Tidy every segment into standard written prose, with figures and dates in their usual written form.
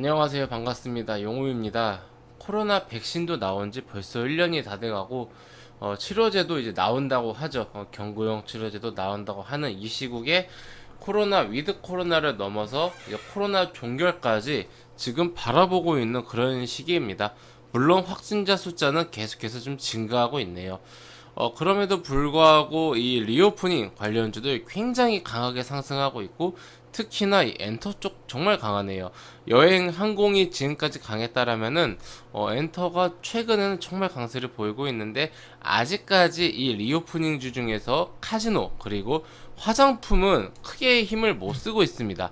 안녕하세요. 반갑습니다. 용우입니다. 코로나 백신도 나온 지 벌써 1년이 다 돼가고, 치료제도 이제 나온다고 하죠. 경구용 치료제도 나온다고 하는 이 시국에 코로나 위드 코로나를 넘어서 이제 코로나 종결까지 지금 바라보고 있는 그런 시기입니다. 물론 확진자 숫자는 계속해서 좀 증가하고 있네요. 그럼에도 불구하고 이 리오프닝 관련주들 굉장히 강하게 상승하고 있고, 특히나 이 엔터 쪽 정말 강하네요. 여행 항공이 지금까지 강했다라면은 엔터가 최근에는 정말 강세를 보이고 있는데, 아직까지 이 리오프닝 주 중에서 카지노 그리고 화장품은 크게 힘을 못 쓰고 있습니다.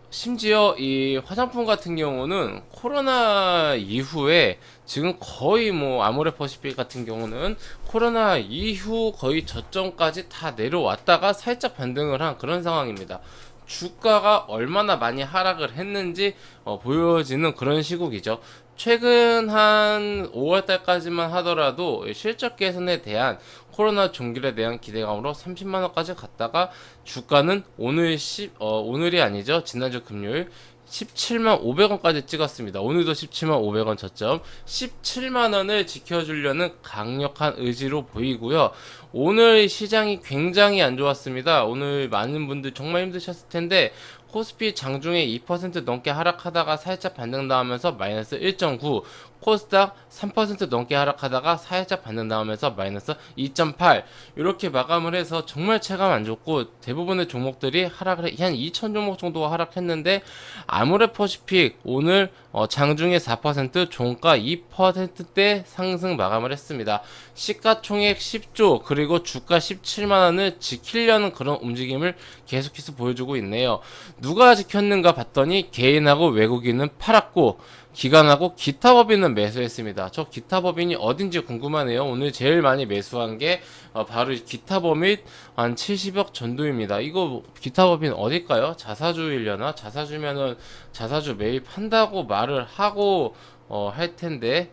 심지어 이 화장품 같은 경우는 코로나 이후에 지금 거의 뭐 아모레퍼시픽 같은 경우는 코로나 이후 거의 저점까지 다 내려왔다가 살짝 반등을 한 그런 상황입니다. 주가가 얼마나 많이 하락을 했는지 보여지는 그런 시국이죠. 최근 한 5월달까지만 하더라도 실적 개선에 대한 코로나 종결에 대한 기대감으로 30만원까지 갔다가 주가는 오늘이 아니죠. 지난주 금요일 17만 500원까지 찍었습니다. 오늘도 17만 500원 저점 17만원을 지켜주려는 강력한 의지로 보이고요. 오늘 시장이 굉장히 안 좋았습니다. 오늘 많은 분들 정말 힘드셨을 텐데, 코스피 장중에 2% 넘게 하락하다가 살짝 반등 나오면서 마이너스 1.9, 코스닥 3% 넘게 하락하다가 살짝 반등 나오면서 마이너스 2.8, 이렇게 마감을 해서 정말 체감 안 좋고, 대부분의 종목들이 하락을 한 2천 종목 정도가 하락했는데, 아모레퍼시픽 오늘 장중에 4%, 종가 2%대 상승 마감을 했습니다. 시가총액 10조 그리고 주가 17만원을 지키려는 그런 움직임을 계속해서 보여주고 있네요. 누가 지켰는가 봤더니 개인하고 외국인은 팔았고, 기관하고 기타 법인은 매수했습니다. 저 기타 법인이 어딘지 궁금하네요. 오늘 제일 많이 매수한 게 바로 기타 법인 한 70억 전도입니다. 이거 기타 법인 어딜까요? 자사주이려나? 자사주면은 자사주 매입한다고 말을 하고 할 텐데,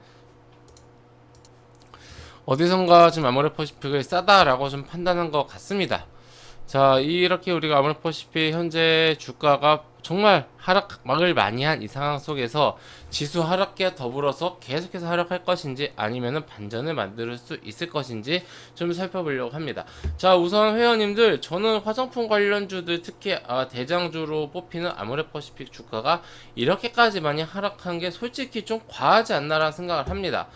어디선가 지금 아모레퍼시픽을 싸다라고 좀 판단한 것 같습니다. 자, 이렇게 우리가 아모레퍼시픽 현재 주가가 정말 하락을 많이 한 이 상황 속에서 지수 하락과 더불어서 계속해서 하락할 것인지 아니면은 반전을 만들 수 있을 것인지 좀 살펴보려고 합니다. 자, 우선 회원님들, 저는 화장품 관련주들 특히 대장주로 뽑히는 아모레퍼시픽 주가가 이렇게까지 많이 하락한 게 솔직히 좀 과하지 않나라는 생각을 합니다.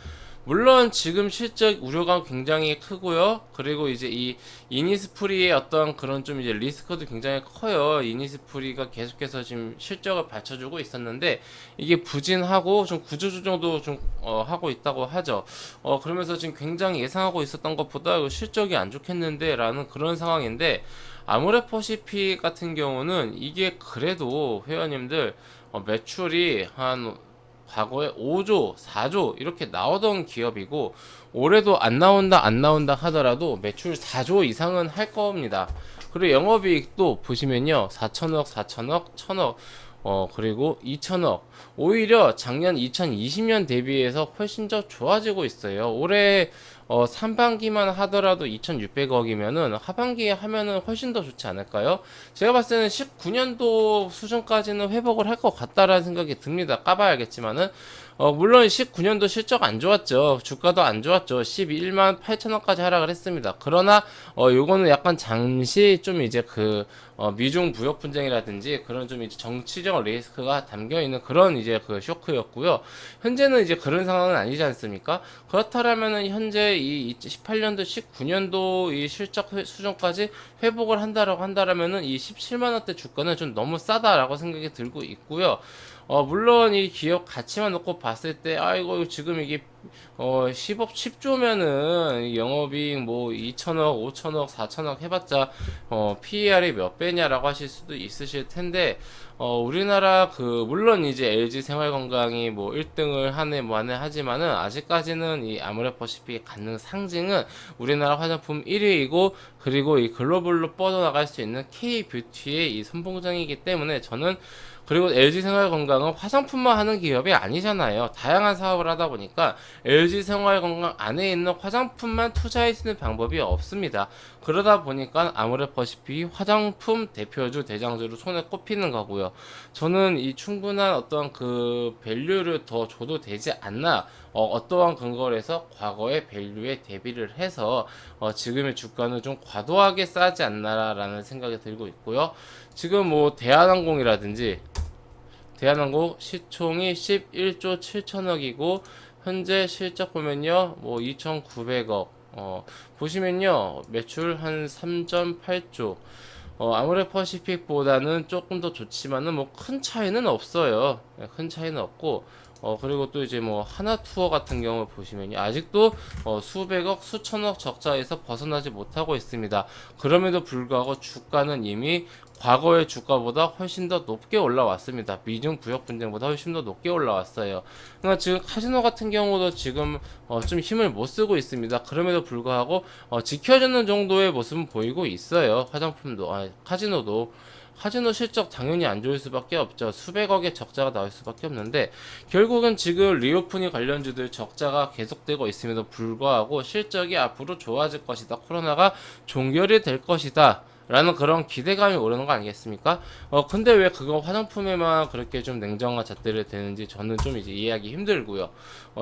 물론 지금 실적 우려가 굉장히 크고요. 그리고 이제 이 이니스프리의 어떤 그런 좀 이제 리스크도 굉장히 커요. 이니스프리가 계속해서 지금 실적을 받쳐주고 있었는데, 이게 부진하고 좀 구조조정도 좀 하고 있다고 하죠. 그러면서 지금 굉장히 예상하고 있었던 것보다 실적이 안 좋겠는데 라는 그런 상황인데, 아모레퍼시픽 같은 경우는 이게 그래도 회원님들 매출이 한 과거에 5조, 4조 이렇게 나오던 기업이고, 올해도 안 나온다 하더라도 매출 4조 이상은 할 겁니다. 그리고 영업이익도 보시면요, 4천억, 4천억, 1천억, 그리고 2천억. 오히려 작년 2020년 대비해서 훨씬 더 좋아지고 있어요. 올해 상반기만 하더라도 2,600억이면은 하반기에 하면은 훨씬 더 좋지 않을까요? 제가 봤을 때는 19년도 수준까지는 회복을 할 것 같다라는 생각이 듭니다. 까봐야 알겠지만은 물론 19년도 실적 안 좋았죠. 주가도 안 좋았죠. 11만 8천원까지 하락을 했습니다. 그러나 요거는 약간 잠시 좀 이제 미중 부역 분쟁이라든지 그런 좀 이제 정치적 리스크가 담겨 있는 그런 이제 쇼크였고요. 현재는 이제 그런 상황은 아니지 않습니까? 그렇다면은 현재 이 18년도, 19년도 이 실적 수준까지 회복을 한다라면은 이 17만 원대 주가는 좀 너무 싸다라고 생각이 들고 있고요. 물론 이 기업 가치만 놓고 봤을 때, 아이고, 지금 이게, 10조면은 영업이익 뭐 2천억, 5천억, 4천억 해봤자, PER이 몇 배냐라고 하실 수도 있으실 텐데, 우리나라 물론 이제 LG 생활건강이 뭐 1등을 하네 뭐 하네 하지만은, 아직까지는 이 아모레퍼시픽이 갖는 상징은 우리나라 화장품 1위이고, 그리고 이 글로벌로 뻗어나갈 수 있는 K뷰티의 이 선봉장이기 때문에, 저는 그리고 LG생활건강은 화장품만 하는 기업이 아니잖아요. 다양한 사업을 하다 보니까 LG생활건강 안에 있는 화장품만 투자할 수 있는 방법이 없습니다. 그러다 보니까 아모레퍼시픽이 화장품 대표주 대장주로 손에 꼽히는 거고요. 저는 이 충분한 어떤 그 밸류를 더 줘도 되지 않나, 어떠한 근거를 해서 과거의 밸류에 대비를 해서 지금의 주가는 좀 과도하게 싸지 않나라는 생각이 들고 있고요. 지금 뭐 대한항공 시총이 11조 7천억이고 현재 실적 보면요 뭐 2,900억, 보시면요 매출 한 3.8조, 아모레퍼시픽보다는 조금 더 좋지만은 뭐 큰 차이는 없어요. 네, 큰 차이는 없고, 그리고 또 이제 뭐 하나투어 같은 경우 보시면요 아직도 수백억 수천억 적자에서 벗어나지 못하고 있습니다. 그럼에도 불구하고 주가는 이미 과거의 주가보다 훨씬 더 높게 올라왔습니다. 미중 부역 분쟁보다 훨씬 더 높게 올라왔어요. 그러니까 지금 카지노 같은 경우도 지금 좀 힘을 못 쓰고 있습니다. 그럼에도 불구하고 지켜주는 정도의 모습은 보이고 있어요. 카지노도 실적 당연히 안 좋을 수밖에 없죠. 수백억의 적자가 나올 수밖에 없는데, 결국은 지금 리오프닝 관련주들 적자가 계속되고 있음에도 불구하고 실적이 앞으로 좋아질 것이다, 코로나가 종결이 될 것이다 라는 그런 기대감이 오르는 거 아니겠습니까? 근데 왜 그거 화장품에만 그렇게 좀 냉정한 잣대를 대는지 저는 좀 이제 이해하기 힘들고요.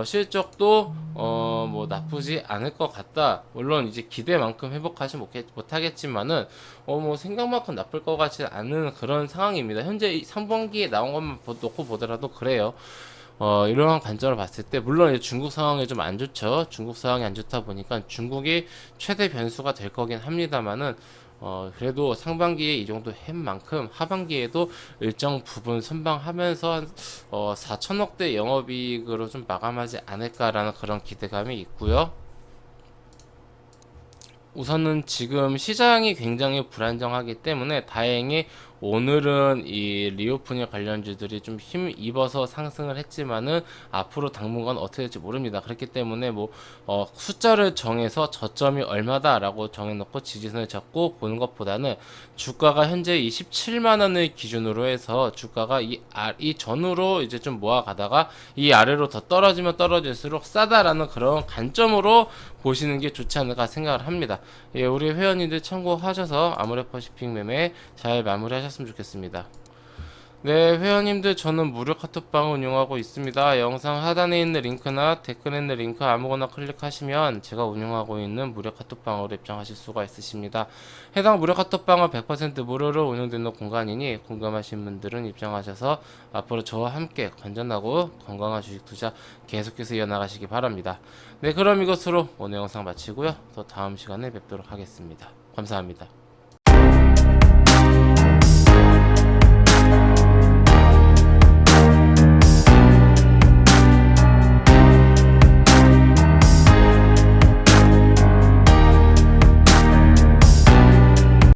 실적도 뭐 나쁘지 않을 것 같다. 물론 이제 기대만큼 회복하지 못하겠지만은 뭐 생각만큼 나쁠 것 같지 않은 그런 상황입니다. 현재 3분기에 나온 것만 놓고 보더라도 그래요. 이러한 관점을 봤을 때 물론 이제 중국 상황이 좀 안 좋죠. 중국 상황이 안 좋다 보니까 중국이 최대 변수가 될 거긴 합니다만은, 그래도 상반기에 이 정도 한 만큼 하반기에도 일정 부분 선방하면서 한 4천억대 영업이익으로 좀 마감하지 않을까라는 그런 기대감이 있고요. 우선은 지금 시장이 굉장히 불안정하기 때문에 다행히 오늘은 이 리오프닝 관련주들이 좀 힘입어서 상승을 했지만은 앞으로 당분간 어떻게 될지 모릅니다. 그렇기 때문에 뭐 숫자를 정해서 저점이 얼마다라고 정해놓고 지지선을 잡고 보는 것보다는 주가가 현재 27만 원을 기준으로 해서 주가가 이 전후로 이제 좀 모아가다가 이 아래로 더 떨어지면 떨어질수록 싸다라는 그런 관점으로 보시는 게 좋지 않을까 생각을 합니다. 예, 우리 회원님들 참고하셔서 아모레퍼시픽 매매 잘 마무리하셨으면 좋겠습니다. 네, 회원님들 저는 무료 카톡방을 운영하고 있습니다. 영상 하단에 있는 링크나 댓글에 있는 링크 아무거나 클릭하시면 제가 운영하고 있는 무료 카톡방으로 입장하실 수가 있으십니다. 해당 무료 카톡방은 100% 무료로 운영되는 공간이니 궁금하신 분들은 입장하셔서 앞으로 저와 함께 건전하고 건강한 주식 투자 계속해서 이어나가시기 바랍니다. 네, 그럼 이것으로 오늘 영상 마치고요. 또 다음 시간에 뵙도록 하겠습니다. 감사합니다.